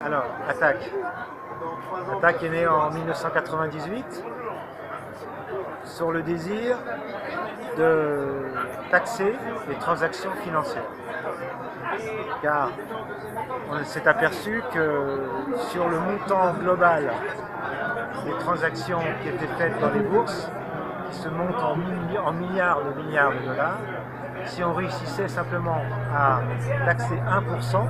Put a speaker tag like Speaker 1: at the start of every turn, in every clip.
Speaker 1: Alors, Attaque. Attaque est né en 1998 sur le désir de taxer les transactions financières. Car on s'est aperçu que sur le montant global des transactions qui étaient faites dans les bourses, qui se montent en milliards de dollars, si on réussissait simplement à taxer 1%,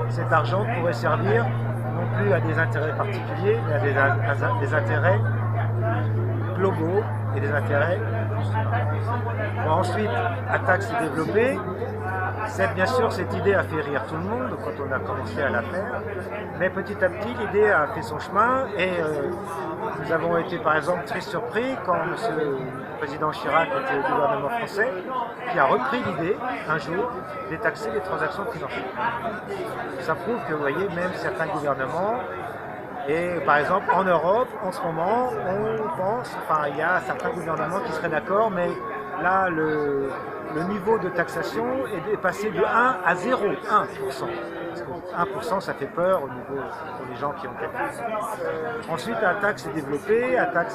Speaker 1: cet argent pourrait servir non plus à des intérêts particuliers, mais à des intérêts globaux et des intérêts. Bon, ensuite, Attaque s'est développée. Bien sûr, cette idée a fait rire tout le monde quand on a commencé à la faire, mais petit à petit, l'idée a fait son chemin et nous avons été par exemple très surpris quand le président Chirac était au gouvernement français, qui a repris l'idée un jour de taxer les transactions financières. Ça prouve que, vous voyez, même certains gouvernements, et par exemple en Europe, en ce moment, on pense, enfin il y a certains gouvernements qui seraient d'accord, mais là le niveau de taxation est passé de 1 à 0, 1%. Parce que 1% ça fait peur au niveau pour les gens qui ont calculé. Ensuite, Attaque s'est développé, Attaque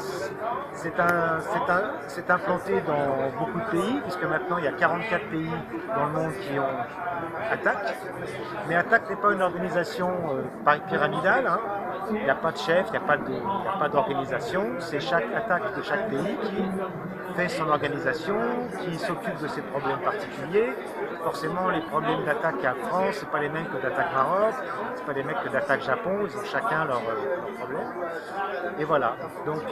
Speaker 1: s'est implanté dans beaucoup de pays, puisque maintenant il y a 44 pays dans le monde qui ont Attaque. Mais Attaque n'est pas une organisation pyramidale, hein. Il n'y a pas de chef, il n'y a pas d'organisation, c'est chaque attaque de chaque pays qui fait son organisation, qui s'occupe de ses problèmes particuliers. Forcément, les problèmes d'attaque à France, ce pas les mêmes que d'attaque Maroc, ce pas les mêmes que d'attaque Japon, ils ont chacun leurs problèmes. Et voilà, donc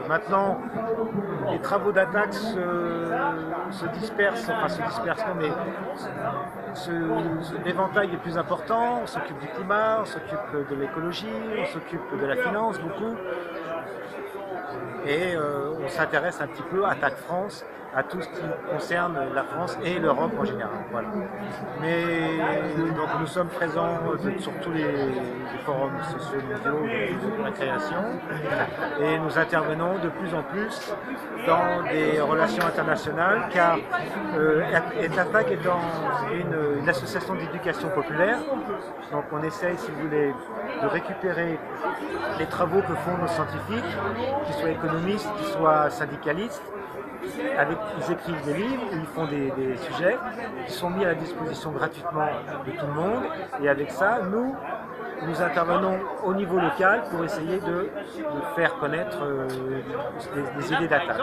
Speaker 1: maintenant, les travaux d'attaque se dispersent, enfin se dispersent non, mais l'éventail est plus important, on s'occupe du climat, on s'occupe de l'écologie, on s'occupe de la finance beaucoup, et on s'intéresse un petit peu à Attaque France, à tout ce qui concerne la France et l'Europe en général. Voilà. Mais donc nous sommes présents sur tous les forums sociaux mondiaux de la création et nous intervenons de plus en plus dans des relations internationales car Attaque est dans une association d'éducation populaire. Donc on essaye, si vous voulez, de récupérer les travaux que font nos scientifiques, qu'ils soient économistes, qu'ils soient syndicalistes. Ils écrivent des livres, ils font des sujets qui sont mis à la disposition gratuitement de tout le monde. Et avec ça, nous intervenons au niveau local pour essayer de faire connaître des idées d'attaque.